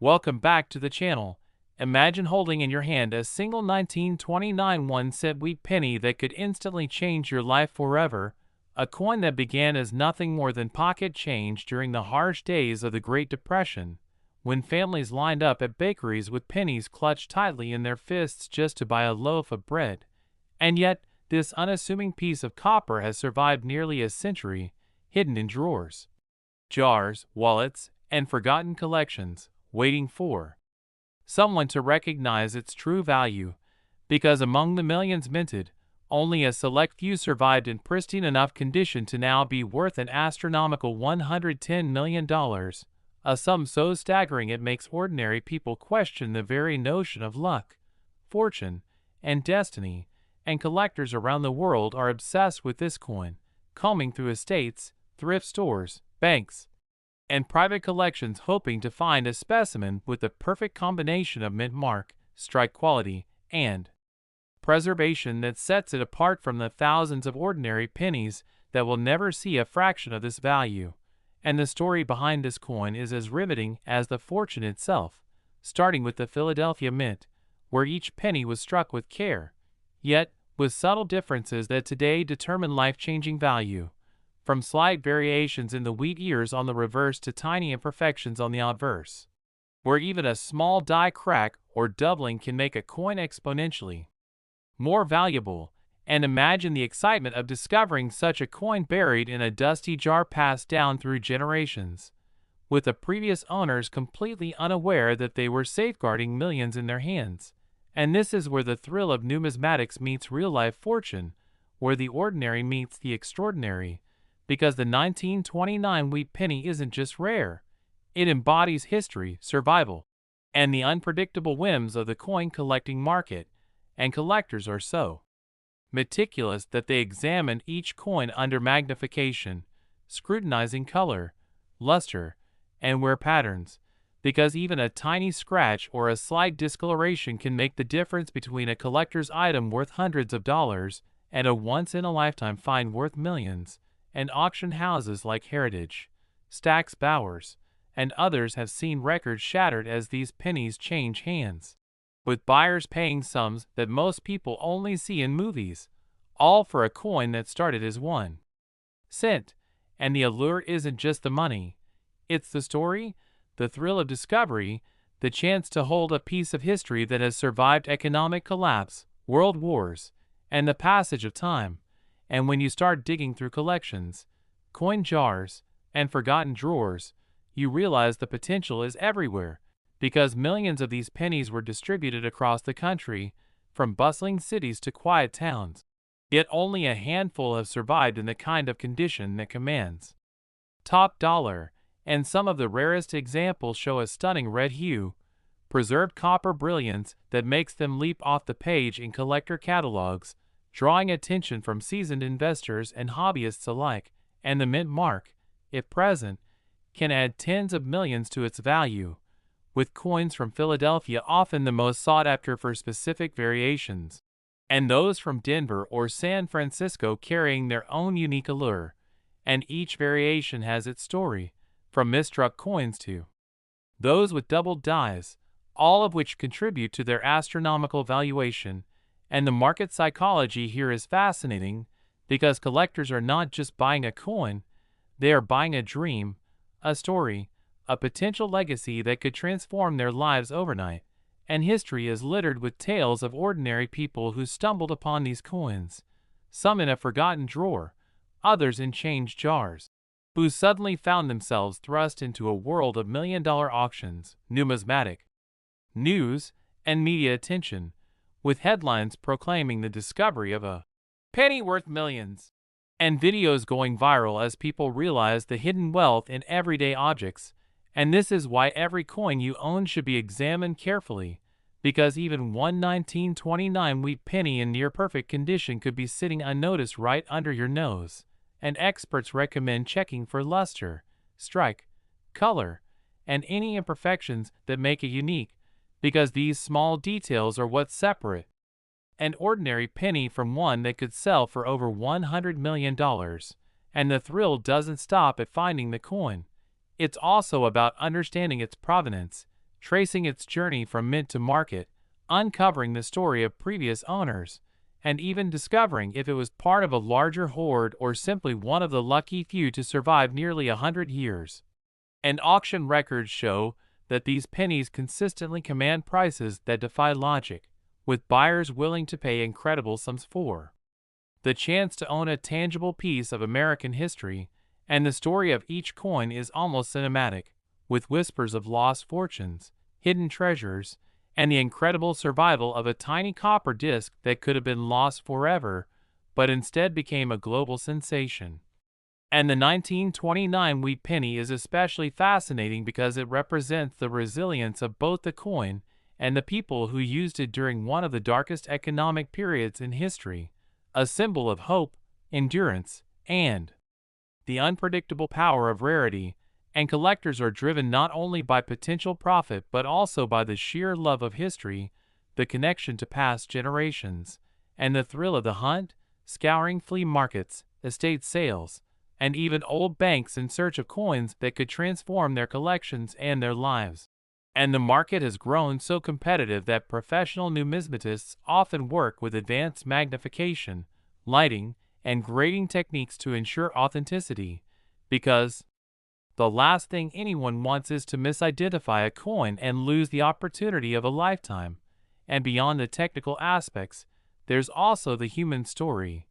Welcome back to the channel. Imagine holding in your hand a single 1929 1-cent wheat penny that could instantly change your life forever, a coin that began as nothing more than pocket change during the harsh days of the Great Depression, when families lined up at bakeries with pennies clutched tightly in their fists just to buy a loaf of bread. And yet, this unassuming piece of copper has survived nearly a century, hidden in drawers, jars, wallets, and forgotten collections, waiting for someone to recognize its true value, because among the millions minted, only a select few survived in pristine enough condition to now be worth an astronomical $110 million, a sum so staggering it makes ordinary people question the very notion of luck, fortune, and destiny, and collectors around the world are obsessed with this coin, combing through estates, thrift stores, banks, and private collections hoping to find a specimen with the perfect combination of mint mark, strike quality, and preservation that sets it apart from the thousands of ordinary pennies that will never see a fraction of this value. And the story behind this coin is as riveting as the fortune itself, starting with the Philadelphia Mint, where each penny was struck with care, yet with subtle differences that today determine life-changing value. From slight variations in the wheat ears on the reverse to tiny imperfections on the obverse, where even a small die crack or doubling can make a coin exponentially more valuable. And imagine the excitement of discovering such a coin buried in a dusty jar passed down through generations, with the previous owners completely unaware that they were safeguarding millions in their hands. And this is where the thrill of numismatics meets real-life fortune, where the ordinary meets the extraordinary. Because the 1929 wheat penny isn't just rare, it embodies history, survival, and the unpredictable whims of the coin-collecting market, and collectors are so meticulous that they examine each coin under magnification, scrutinizing color, luster, and wear patterns, because even a tiny scratch or a slight discoloration can make the difference between a collector's item worth hundreds of dollars and a once-in-a-lifetime find worth millions. And auction houses like Heritage, Stack's Bowers, and others have seen records shattered as these pennies change hands, with buyers paying sums that most people only see in movies, all for a coin that started as 1 cent. And the allure isn't just the money, it's the story, the thrill of discovery, the chance to hold a piece of history that has survived economic collapse, world wars, and the passage of time. And when you start digging through collections, coin jars, and forgotten drawers, you realize the potential is everywhere, because millions of these pennies were distributed across the country, from bustling cities to quiet towns. Yet only a handful have survived in the kind of condition that commands top dollar, and some of the rarest examples show a stunning red hue, preserved copper brilliance that makes them leap off the page in collector catalogs, drawing attention from seasoned investors and hobbyists alike. And the mint mark, if present, can add tens of millions to its value, with coins from Philadelphia often the most sought after for specific variations, and those from Denver or San Francisco carrying their own unique allure. And each variation has its story, from misstruck coins to those with doubled dies, all of which contribute to their astronomical valuation. And the market psychology here is fascinating, because collectors are not just buying a coin, they are buying a dream, a story, a potential legacy that could transform their lives overnight. And history is littered with tales of ordinary people who stumbled upon these coins, some in a forgotten drawer, others in change jars, who suddenly found themselves thrust into a world of million-dollar auctions, numismatic news, and media attention, with headlines proclaiming the discovery of a penny worth millions, and videos going viral as people realize the hidden wealth in everyday objects. And this is why every coin you own should be examined carefully, because even one 1929 wheat penny in near-perfect condition could be sitting unnoticed right under your nose, and experts recommend checking for luster, strike, color, and any imperfections that make it unique, because these small details are what separate an ordinary penny from one that could sell for over $100 million. And the thrill doesn't stop at finding the coin. It's also about understanding its provenance, tracing its journey from mint to market, uncovering the story of previous owners, and even discovering if it was part of a larger horde or simply one of the lucky few to survive nearly 100 years. And auction records show that these pennies consistently command prices that defy logic, with buyers willing to pay incredible sums for the chance to own a tangible piece of American history. And the story of each coin is almost cinematic, with whispers of lost fortunes, hidden treasures, and the incredible survival of a tiny copper disc that could have been lost forever, but instead became a global sensation. And the 1929 wheat penny is especially fascinating because it represents the resilience of both the coin and the people who used it during one of the darkest economic periods in history, a symbol of hope, endurance, and the unpredictable power of rarity. And collectors are driven not only by potential profit but also by the sheer love of history, the connection to past generations, and the thrill of the hunt, scouring flea markets, estate sales, and even old banks in search of coins that could transform their collections and their lives. And the market has grown so competitive that professional numismatists often work with advanced magnification, lighting, and grading techniques to ensure authenticity, because the last thing anyone wants is to misidentify a coin and lose the opportunity of a lifetime. And beyond the technical aspects, there's also the human story,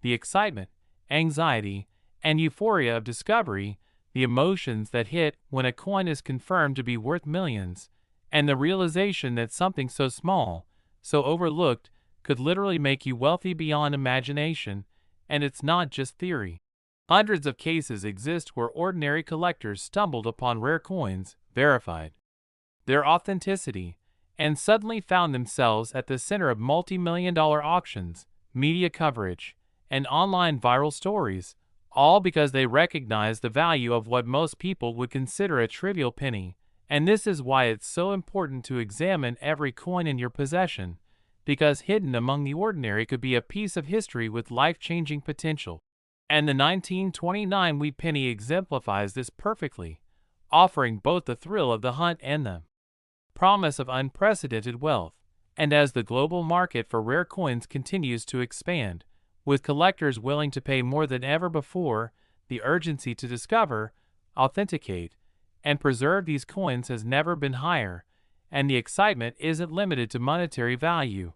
the excitement, anxiety, and euphoria of discovery, the emotions that hit when a coin is confirmed to be worth millions, and the realization that something so small, so overlooked, could literally make you wealthy beyond imagination. And it's not just theory. Hundreds of cases exist where ordinary collectors stumbled upon rare coins, verified their authenticity, and suddenly found themselves at the center of multi-million-dollar auctions, media coverage, and online viral stories, all because they recognized the value of what most people would consider a trivial penny. And this is why it's so important to examine every coin in your possession, because hidden among the ordinary could be a piece of history with life-changing potential. And the 1929 wheat penny exemplifies this perfectly, offering both the thrill of the hunt and the promise of unprecedented wealth. And as the global market for rare coins continues to expand, with collectors willing to pay more than ever before, the urgency to discover, authenticate, and preserve these coins has never been higher. And the excitement isn't limited to monetary value.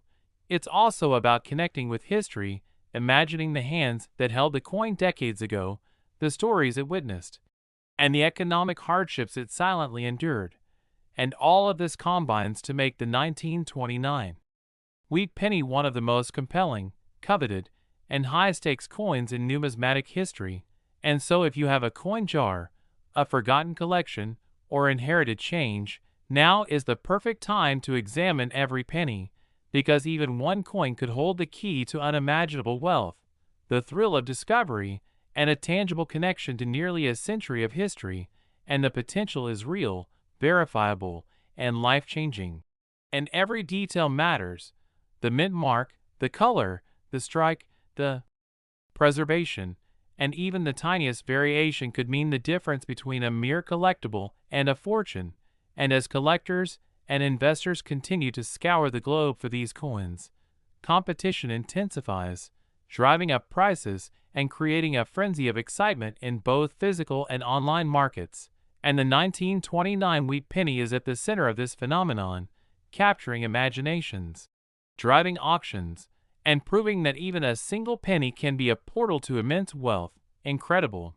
It's also about connecting with history, imagining the hands that held the coin decades ago, the stories it witnessed, and the economic hardships it silently endured. And all of this combines to make the 1929 wheat penny one of the most compelling, coveted, and high-stakes coins in numismatic history. And so if you have a coin jar, a forgotten collection, or inherited change, now is the perfect time to examine every penny, because even one coin could hold the key to unimaginable wealth, the thrill of discovery, and a tangible connection to nearly a century of history. And the potential is real, verifiable, and life-changing. And every detail matters: the mint mark, the color, the strike, the preservation, and even the tiniest variation could mean the difference between a mere collectible and a fortune. And as collectors and investors continue to scour the globe for these coins, competition intensifies, driving up prices and creating a frenzy of excitement in both physical and online markets. And the 1929 wheat penny is at the center of this phenomenon, capturing imaginations, driving auctions, and proving that even a single penny can be a portal to immense wealth, incredible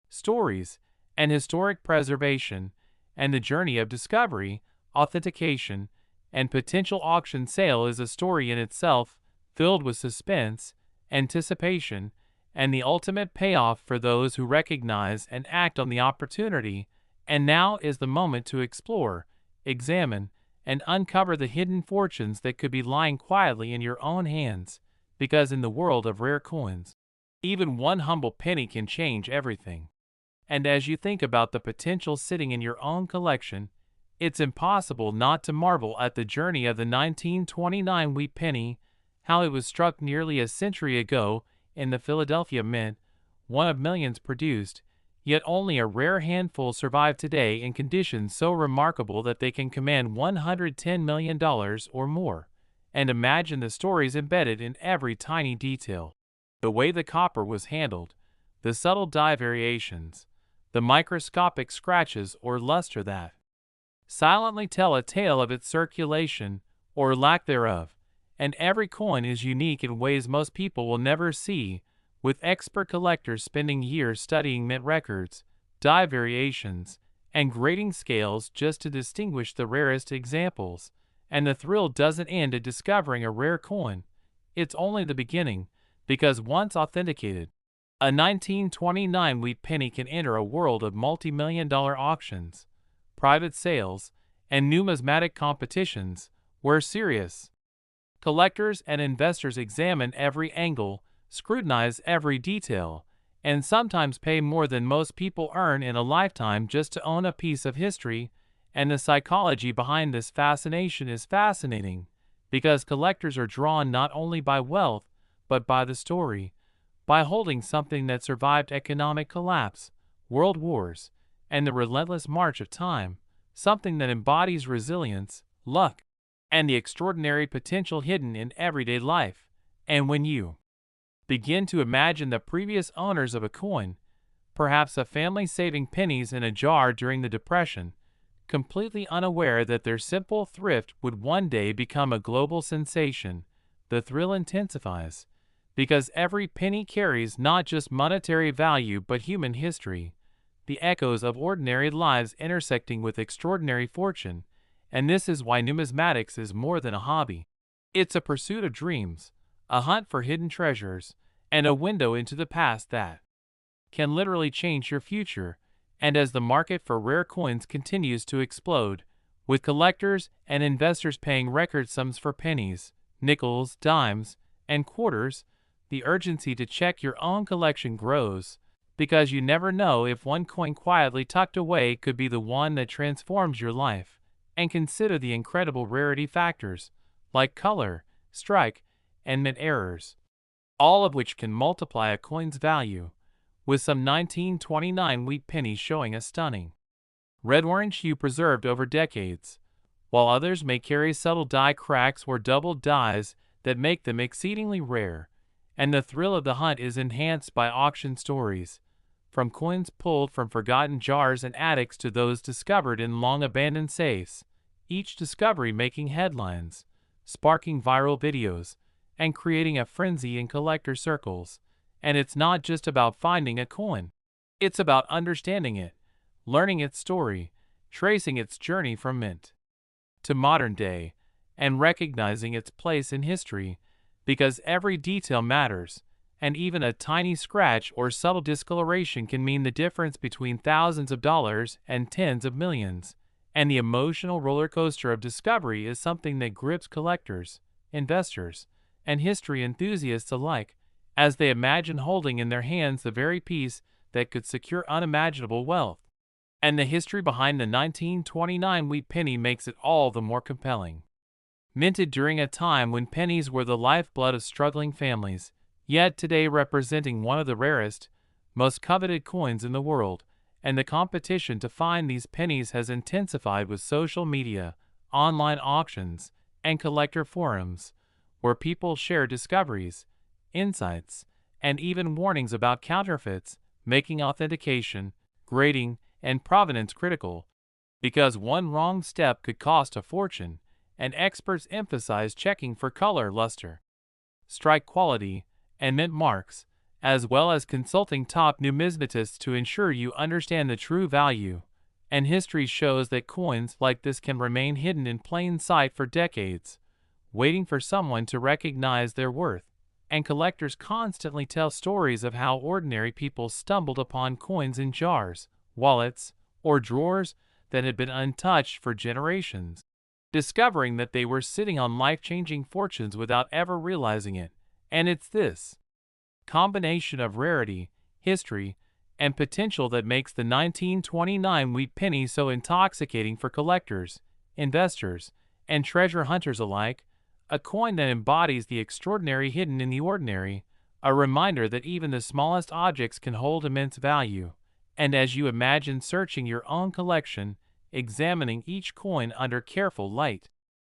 stories, and historic preservation. And the journey of discovery, authentication, and potential auction sale is a story in itself, filled with suspense, anticipation, and the ultimate payoff for those who recognize and act on the opportunity. And now is the moment to explore, examine, and uncover the hidden fortunes that could be lying quietly in your own hands, because in the world of rare coins, even one humble penny can change everything. And as you think about the potential sitting in your own collection, it's impossible not to marvel at the journey of the 1929 wheat penny, how it was struck nearly a century ago in the Philadelphia Mint, one of millions produced, Yet only a rare handful survive today in conditions so remarkable that they can command $110 million or more. And imagine the stories embedded in every tiny detail. The way the copper was handled, the subtle dye variations, the microscopic scratches or luster that silently tell a tale of its circulation or lack thereof. And every coin is unique in ways most people will never see, with expert collectors spending years studying mint records, dye variations, and grading scales just to distinguish the rarest examples. And the thrill doesn't end at discovering a rare coin. It's only the beginning, because once authenticated, a 1929 wheat penny can enter a world of multi-million-dollar auctions, private sales, and numismatic competitions, where serious collectors and investors examine every angle, scrutinize every detail, and sometimes pay more than most people earn in a lifetime just to own a piece of history. And the psychology behind this fascination is fascinating, because collectors are drawn not only by wealth, but by the story, by holding something that survived economic collapse, world wars, and the relentless march of time, something that embodies resilience, luck, and the extraordinary potential hidden in everyday life. And when you begin to imagine the previous owners of a coin, perhaps a family saving pennies in a jar during the Depression, completely unaware that their simple thrift would one day become a global sensation, the thrill intensifies, because every penny carries not just monetary value but human history, the echoes of ordinary lives intersecting with extraordinary fortune. And this is why numismatics is more than a hobby. It's a pursuit of dreams, a hunt for hidden treasures, and a window into the past that can literally change your future. And as the market for rare coins continues to explode, with collectors and investors paying record sums for pennies, nickels, dimes, and quarters, the urgency to check your own collection grows, because you never know if one coin quietly tucked away could be the one that transforms your life. And consider the incredible rarity factors, like color, strike, and mint errors, all of which can multiply a coin's value, with some 1929 wheat pennies showing a stunning red-orange hue preserved over decades, while others may carry subtle dye cracks or double dyes that make them exceedingly rare. And the thrill of the hunt is enhanced by auction stories, from coins pulled from forgotten jars and attics to those discovered in long-abandoned safes, each discovery making headlines, sparking viral videos, and creating a frenzy in collector circles. And it's not just about finding a coin. It's about understanding it, learning its story, tracing its journey from mint to modern day, and recognizing its place in history, because every detail matters, and even a tiny scratch or subtle discoloration can mean the difference between thousands of dollars and tens of millions. And the emotional roller coaster of discovery is something that grips collectors, investors, and history enthusiasts alike, as they imagine holding in their hands the very piece that could secure unimaginable wealth. And the history behind the 1929 wheat penny makes it all the more compelling. Minted during a time when pennies were the lifeblood of struggling families, yet today representing one of the rarest, most coveted coins in the world, and the competition to find these pennies has intensified with social media, online auctions, and collector forums, where people share discoveries, insights, and even warnings about counterfeits, making authentication, grading, and provenance critical, because one wrong step could cost a fortune. And experts emphasize checking for color, luster, strike quality, and mint marks, as well as consulting top numismatists to ensure you understand the true value. And history shows that coins like this can remain hidden in plain sight for decades, waiting for someone to recognize their worth. And collectors constantly tell stories of how ordinary people stumbled upon coins in jars, wallets, or drawers that had been untouched for generations, discovering that they were sitting on life-changing fortunes without ever realizing it. And it's this combination of rarity, history, and potential that makes the 1929 wheat penny so intoxicating for collectors, investors, and treasure hunters alike, a coin that embodies the extraordinary hidden in the ordinary, a reminder that even the smallest objects can hold immense value. And as you imagine searching your own collection, examining each coin under careful light,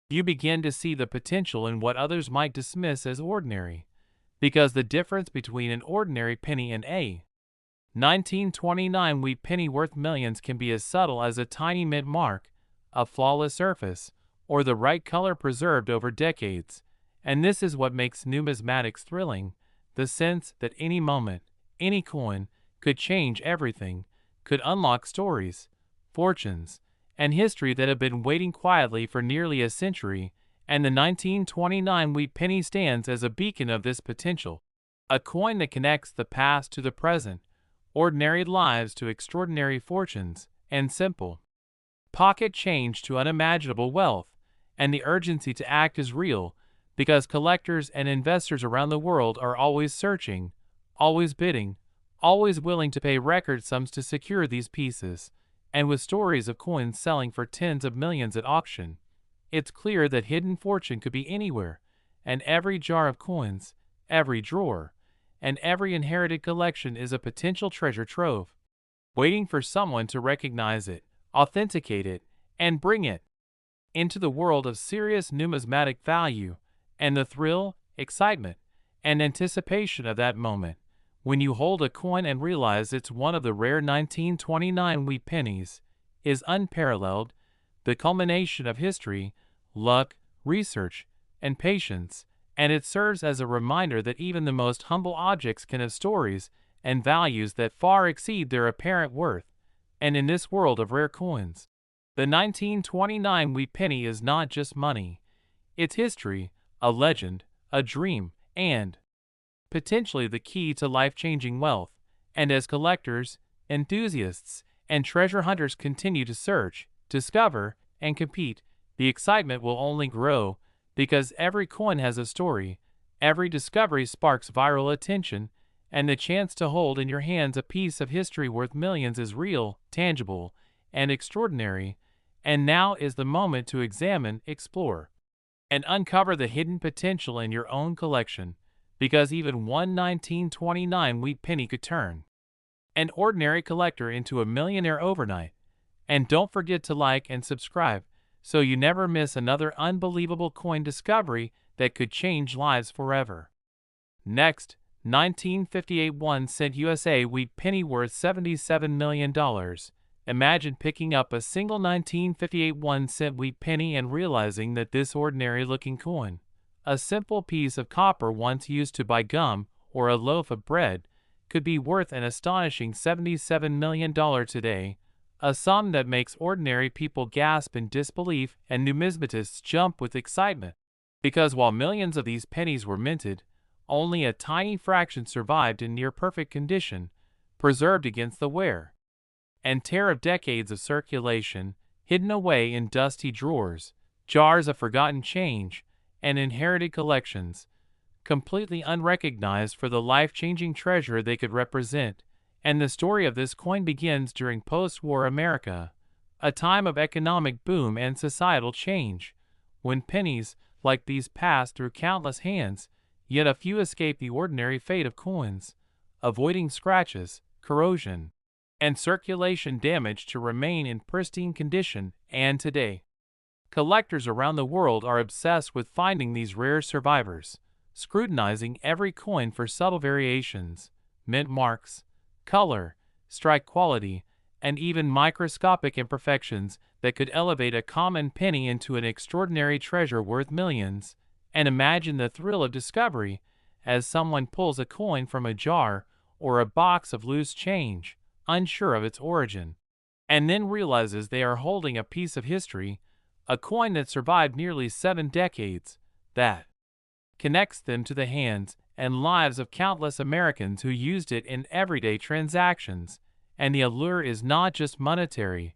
you begin to see the potential in what others might dismiss as ordinary. Because the difference between an ordinary penny and a 1929 wheat penny worth millions can be as subtle as a tiny mint mark, a flawless surface, or the right color preserved over decades. And this is what makes numismatics thrilling, the sense that any moment, any coin, could change everything, could unlock stories, fortunes, and history that have been waiting quietly for nearly a century, and the 1929 wheat penny stands as a beacon of this potential. A coin that connects the past to the present, ordinary lives to extraordinary fortunes, and simple pocket change to unimaginable wealth. And the urgency to act is real, because collectors and investors around the world are always searching, always bidding, always willing to pay record sums to secure these pieces. And with stories of coins selling for tens of millions at auction, it's clear that hidden fortune could be anywhere, and every jar of coins, every drawer, and every inherited collection is a potential treasure trove, waiting for someone to recognize it, authenticate it, and bring it into the world of serious numismatic value. And the thrill, excitement, and anticipation of that moment, when you hold a coin and realize it's one of the rare 1929 wheat pennies, is unparalleled, the culmination of history, luck, research, and patience, and it serves as a reminder that even the most humble objects can have stories and values that far exceed their apparent worth. And in this world of rare coins, the 1929 wheat penny is not just money. It's history, a legend, a dream, and potentially the key to life-changing wealth. And as collectors, enthusiasts, and treasure hunters continue to search, discover, and compete, the excitement will only grow, because every coin has a story, every discovery sparks viral attention, and the chance to hold in your hands a piece of history worth millions is real, tangible, and extraordinary. And now is the moment to examine, explore, and uncover the hidden potential in your own collection, because even one 1929 wheat penny could turn an ordinary collector into a millionaire overnight. And don't forget to like and subscribe, so you never miss another unbelievable coin discovery that could change lives forever. Next, 1958 1-cent USA wheat penny worth $77 million. Imagine picking up a single 1958 1-cent wheat penny and realizing that this ordinary-looking coin, a simple piece of copper once used to buy gum or a loaf of bread, could be worth an astonishing $77 million today, a sum that makes ordinary people gasp in disbelief and numismatists jump with excitement. Because while millions of these pennies were minted, only a tiny fraction survived in near-perfect condition, preserved against the wear and tear of decades of circulation, hidden away in dusty drawers, jars of forgotten change, and inherited collections, completely unrecognized for the life-changing treasure they could represent. And the story of this coin begins during post-war America, a time of economic boom and societal change, when pennies like these passed through countless hands, yet a few escaped the ordinary fate of coins, avoiding scratches, corrosion, and circulation damage to remain in pristine condition. And today, collectors around the world are obsessed with finding these rare survivors, scrutinizing every coin for subtle variations, mint marks, color, strike quality, and even microscopic imperfections that could elevate a common penny into an extraordinary treasure worth millions. And imagine the thrill of discovery as someone pulls a coin from a jar or a box of loose change, unsure of its origin, and then realizes they are holding a piece of history, a coin that survived nearly 7 decades, that connects them to the hands and lives of countless Americans who used it in everyday transactions. And the allure is not just monetary.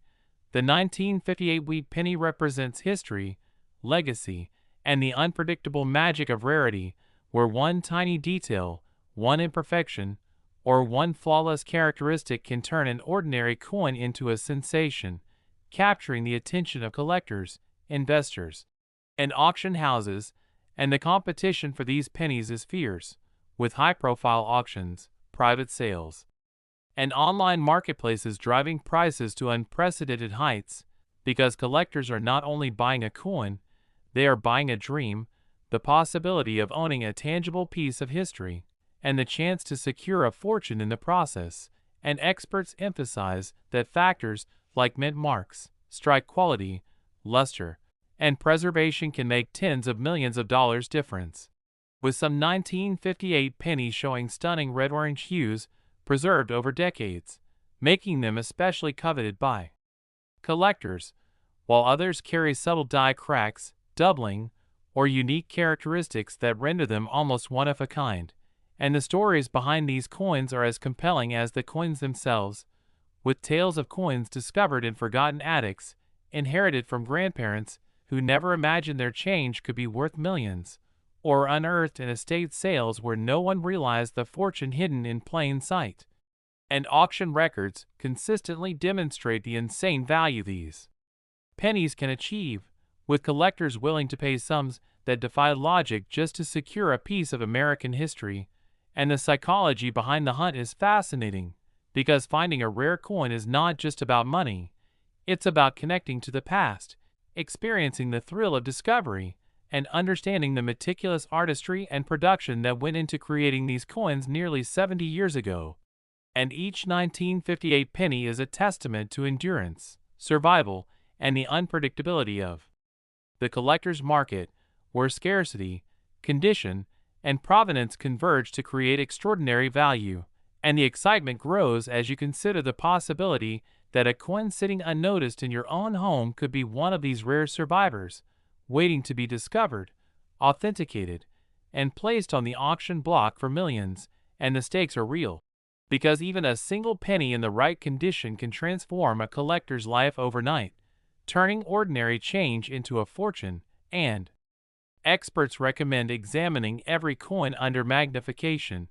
The 1958 wheat penny represents history, legacy, and the unpredictable magic of rarity, where one tiny detail, one imperfection, or one flawless characteristic can turn an ordinary coin into a sensation, capturing the attention of collectors, investors, and auction houses. And the competition for these pennies is fierce, with high-profile auctions, private sales, and online marketplaces driving prices to unprecedented heights, because collectors are not only buying a coin, they are buying a dream, the possibility of owning a tangible piece of history, and the chance to secure a fortune in the process. And experts emphasize that factors like mint marks, strike quality, luster, and preservation can make tens of millions of dollars difference. With some 1958 pennies showing stunning red-orange hues preserved over decades, making them especially coveted by collectors, while others carry subtle die cracks, doubling, or unique characteristics that render them almost one of a kind. And the stories behind these coins are as compelling as the coins themselves, with tales of coins discovered in forgotten attics, inherited from grandparents who never imagined their change could be worth millions, or unearthed in estate sales where no one realized the fortune hidden in plain sight. And auction records consistently demonstrate the insane value these pennies can achieve, with collectors willing to pay sums that defy logic just to secure a piece of American history. And the psychology behind the hunt is fascinating, because finding a rare coin is not just about money, it's about connecting to the past, experiencing the thrill of discovery, and understanding the meticulous artistry and production that went into creating these coins nearly 70 years ago. And each 1958 penny is a testament to endurance, survival, and the unpredictability of the collector's market, where scarcity, condition, and provenance converge to create extraordinary value. And the excitement grows as you consider the possibility that a coin sitting unnoticed in your own home could be one of these rare survivors, waiting to be discovered, authenticated, and placed on the auction block for millions. And the stakes are real, because even a single penny in the right condition can transform a collector's life overnight, turning ordinary change into a fortune. And experts recommend examining every coin under magnification,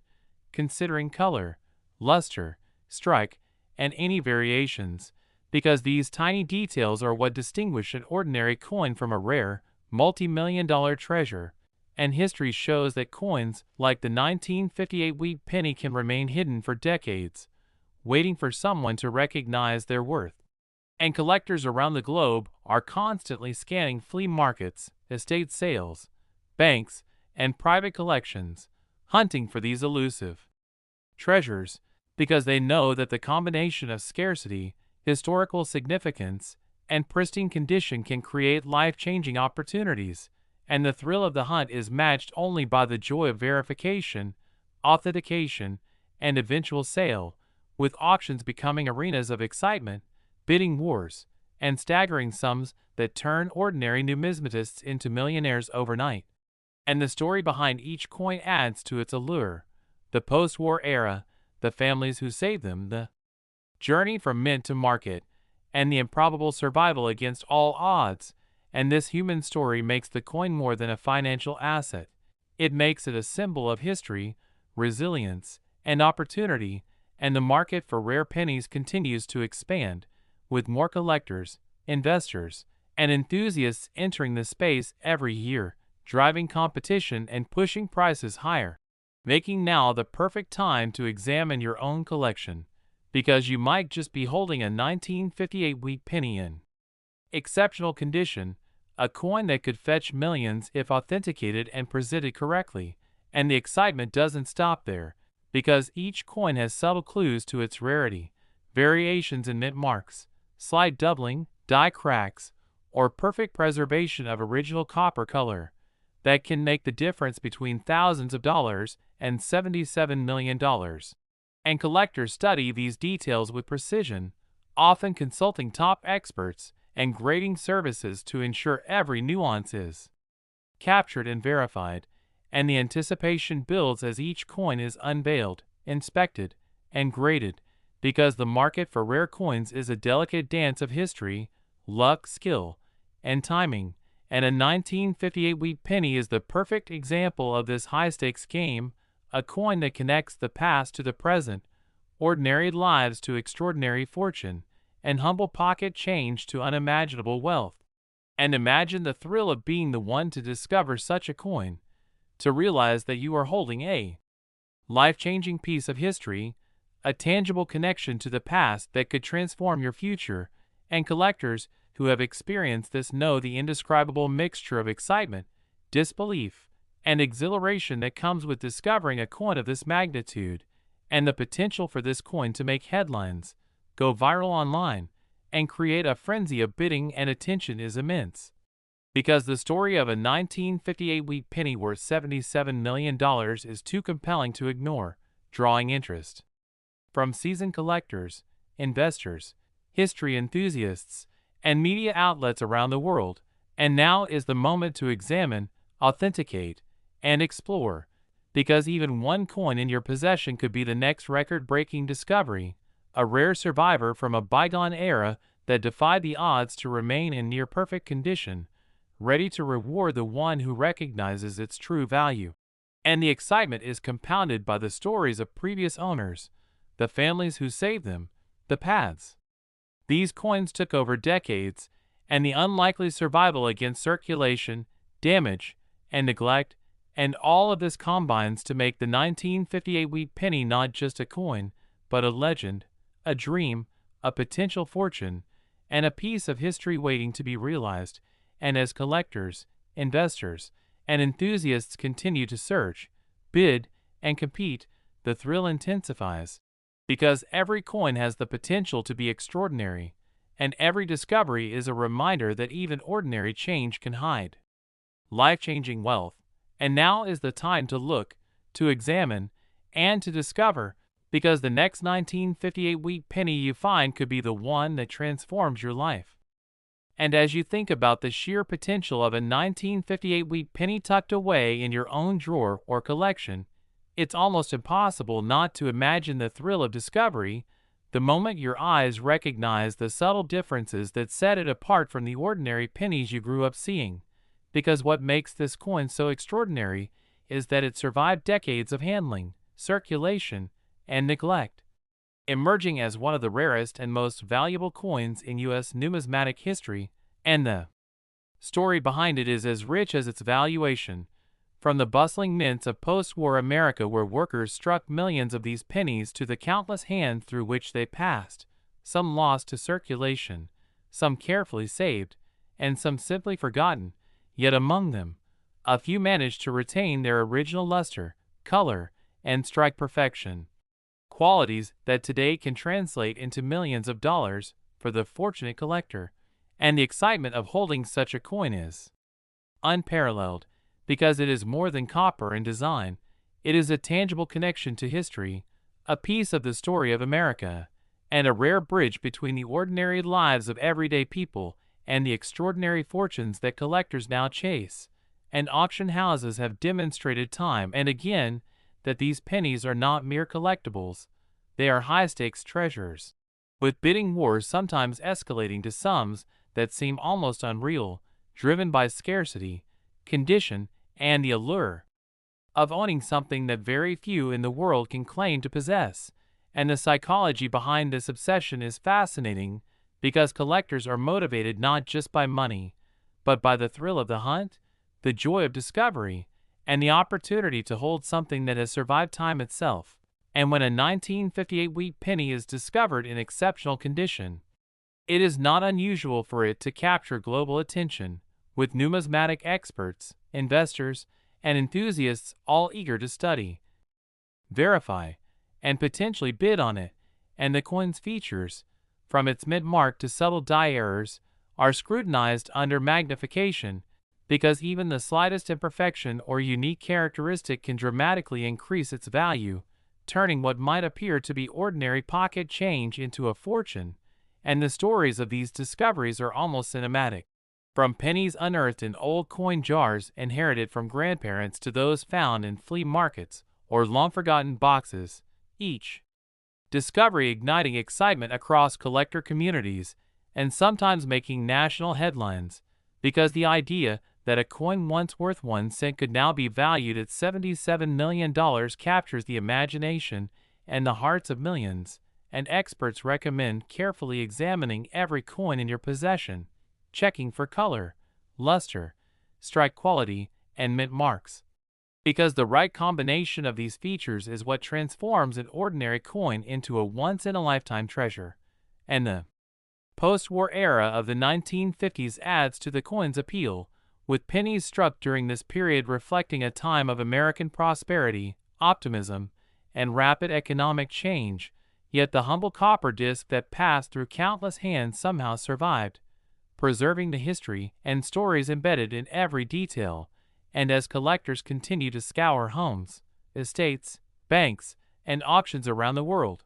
considering color, luster, strike, and any variations, because these tiny details are what distinguish an ordinary coin from a rare, multi-million-dollar treasure. And history shows that coins like the 1958 wheat penny can remain hidden for decades, waiting for someone to recognize their worth. And collectors around the globe are constantly scanning flea markets, estate sales, banks, and private collections, hunting for these elusive treasures, because they know that the combination of scarcity, historical significance, and pristine condition can create life-changing opportunities. And the thrill of the hunt is matched only by the joy of verification, authentication, and eventual sale, with auctions becoming arenas of excitement, bidding wars, and staggering sums that turn ordinary numismatists into millionaires overnight. And the story behind each coin adds to its allure: the post-war era, the families who saved them, the journey from mint to market, and the improbable survival against all odds. And this human story makes the coin more than a financial asset. It makes it a symbol of history, resilience, and opportunity. And the market for rare pennies continues to expand, with more collectors, investors, and enthusiasts entering the space every year, driving competition and pushing prices higher, making now the perfect time to examine your own collection, because you might just be holding a 1958 wheat penny in exceptional condition, a coin that could fetch millions if authenticated and presented correctly. And the excitement doesn't stop there, because each coin has subtle clues to its rarity, variations in mint marks, slight doubling, die cracks, or perfect preservation of original copper color, that can make the difference between thousands of dollars and $77 million. And collectors study these details with precision, often consulting top experts and grading services to ensure every nuance is captured and verified. And the anticipation builds as each coin is unveiled, inspected, and graded, because the market for rare coins is a delicate dance of history, luck, skill, and timing. And a 1958 wheat penny is the perfect example of this high-stakes game, a coin that connects the past to the present, ordinary lives to extraordinary fortune, and humble pocket change to unimaginable wealth. And imagine the thrill of being the one to discover such a coin, to realize that you are holding a life-changing piece of history, a tangible connection to the past that could transform your future, and collectors who have experienced this know the indescribable mixture of excitement, disbelief, and exhilaration that comes with discovering a coin of this magnitude, and the potential for this coin to make headlines, go viral online, and create a frenzy of bidding and attention is immense. Because the story of a 1958 wheat penny worth $77 million is too compelling to ignore, drawing interest from seasoned collectors, investors, history enthusiasts, and media outlets around the world, and now is the moment to examine, authenticate, and explore, because even one coin in your possession could be the next record-breaking discovery, a rare survivor from a bygone era that defied the odds to remain in near-perfect condition, ready to reward the one who recognizes its true value. And the excitement is compounded by the stories of previous owners, the families who saved them, the paths these coins took over decades, and the unlikely survival against circulation, damage, and neglect, and all of this combines to make the 1958 wheat penny not just a coin, but a legend, a dream, a potential fortune, and a piece of history waiting to be realized. And as collectors, investors, and enthusiasts continue to search, bid, and compete, the thrill intensifies. Because every coin has the potential to be extraordinary, and every discovery is a reminder that even ordinary change can hide life-changing wealth. And now is the time to look, to examine, and to discover, because the next 1958 wheat penny you find could be the one that transforms your life. And as you think about the sheer potential of a 1958 wheat penny tucked away in your own drawer or collection, it's almost impossible not to imagine the thrill of discovery, the moment your eyes recognize the subtle differences that set it apart from the ordinary pennies you grew up seeing. Because what makes this coin so extraordinary is that it survived decades of handling, circulation, and neglect, emerging as one of the rarest and most valuable coins in U.S. numismatic history, and the story behind it is as rich as its valuation. From the bustling mints of post-war America where workers struck millions of these pennies to the countless hands through which they passed, some lost to circulation, some carefully saved, and some simply forgotten, yet among them, a few managed to retain their original luster, color, and strike perfection. Qualities that today can translate into millions of dollars for the fortunate collector. And the excitement of holding such a coin is unparalleled, because it is more than copper in design. It is a tangible connection to history, a piece of the story of America, and a rare bridge between the ordinary lives of everyday people and the extraordinary fortunes that collectors now chase. And auction houses have demonstrated time and again that these pennies are not mere collectibles, they are high-stakes treasures, with bidding wars sometimes escalating to sums that seem almost unreal, driven by scarcity, condition, and the allure of owning something that very few in the world can claim to possess. And the psychology behind this obsession is fascinating, because collectors are motivated not just by money, but by the thrill of the hunt, the joy of discovery, and the opportunity to hold something that has survived time itself. And when a 1958 wheat penny is discovered in exceptional condition, it is not unusual for it to capture global attention, with numismatic experts, investors, and enthusiasts all eager to study, verify, and potentially bid on it. And the coin's features, from its mint mark to subtle die errors, are scrutinized under magnification, because even the slightest imperfection or unique characteristic can dramatically increase its value, turning what might appear to be ordinary pocket change into a fortune. And the stories of these discoveries are almost cinematic. From pennies unearthed in old coin jars inherited from grandparents to those found in flea markets or long-forgotten boxes, each discovery igniting excitement across collector communities and sometimes making national headlines, because the idea that a coin once worth 1 cent could now be valued at $77 million captures the imagination and the hearts of millions, and experts recommend carefully examining every coin in your possession, checking for color, luster, strike quality, and mint marks. because the right combination of these features is what transforms an ordinary coin into a once-in-a-lifetime treasure. And the post-war era of the 1950s adds to the coin's appeal, with pennies struck during this period reflecting a time of American prosperity, optimism, and rapid economic change, yet the humble copper disc that passed through countless hands somehow survived, preserving the history and stories embedded in every detail. And as collectors continue to scour homes, estates, banks, and auctions around the world,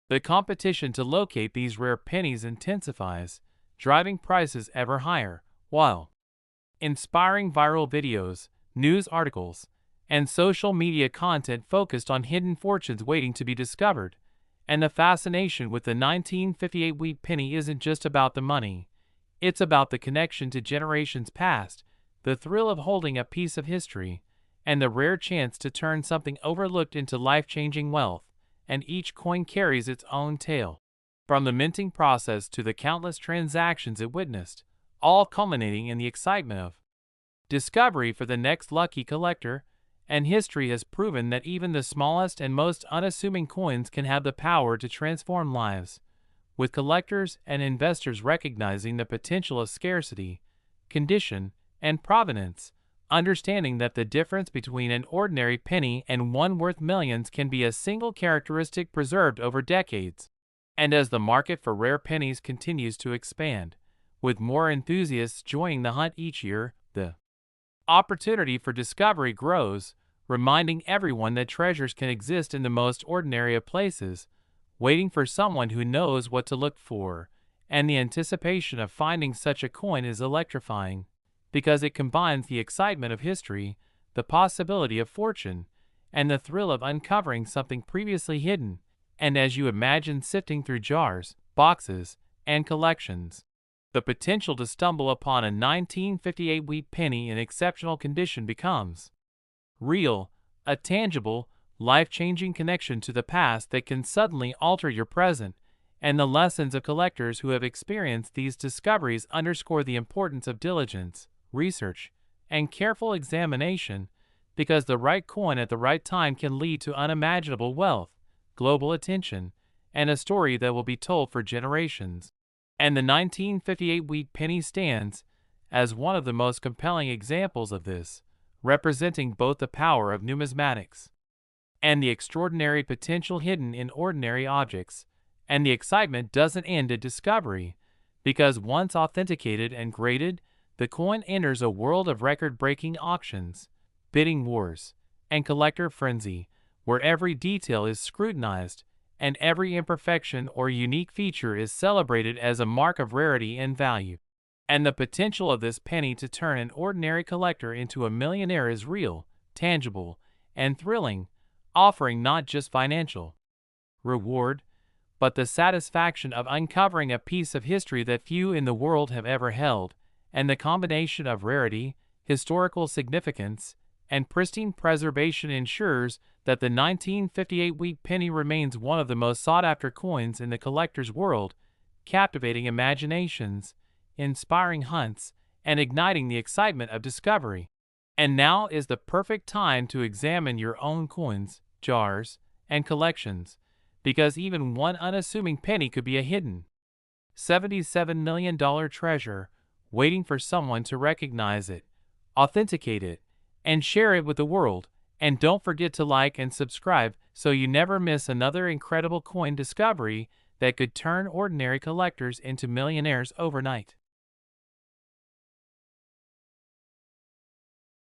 the competition to locate these rare pennies intensifies, driving prices ever higher, while inspiring viral videos, news articles, and social media content focused on hidden fortunes waiting to be discovered. And the fascination with the 1958 wheat penny isn't just about the money, it's about the connection to generations past, the thrill of holding a piece of history, and the rare chance to turn something overlooked into life-changing wealth. And each coin carries its own tale, from the minting process to the countless transactions it witnessed, all culminating in the excitement of discovery for the next lucky collector. And history has proven that even the smallest and most unassuming coins can have the power to transform lives, with collectors and investors recognizing the potential of scarcity, condition, and provenance, understanding that the difference between an ordinary penny and one worth millions can be a single characteristic preserved over decades. And as the market for rare pennies continues to expand, with more enthusiasts joining the hunt each year, the opportunity for discovery grows, reminding everyone that treasures can exist in the most ordinary of places, waiting for someone who knows what to look for. And the anticipation of finding such a coin is electrifying, because it combines the excitement of history, the possibility of fortune, and the thrill of uncovering something previously hidden. And as you imagine sifting through jars, boxes, and collections, the potential to stumble upon a 1958 wheat penny in exceptional condition becomes real, a tangible, life-changing connection to the past that can suddenly alter your present. And the lessons of collectors who have experienced these discoveries underscore the importance of diligence, research, and careful examination, because the right coin at the right time can lead to unimaginable wealth, global attention, and a story that will be told for generations. And the 1958 wheat penny stands as one of the most compelling examples of this, representing both the power of numismatics and the extraordinary potential hidden in ordinary objects. And the excitement doesn't end at discovery, because once authenticated and graded, the coin enters a world of record-breaking auctions, bidding wars, and collector frenzy, where every detail is scrutinized, and every imperfection or unique feature is celebrated as a mark of rarity and value. And the potential of this penny to turn an ordinary collector into a millionaire is real, tangible, and thrilling, offering not just financial reward, but the satisfaction of uncovering a piece of history that few in the world have ever held. And the combination of rarity, historical significance, and pristine preservation ensures that the 1958 wheat penny remains one of the most sought-after coins in the collector's world, captivating imaginations, inspiring hunts, and igniting the excitement of discovery. And now is the perfect time to examine your own coins, jars, and collections, because even one unassuming penny could be a hidden $77 million treasure, waiting for someone to recognize it, authenticate it, and share it with the world. And don't forget to like and subscribe so you never miss another incredible coin discovery that could turn ordinary collectors into millionaires overnight.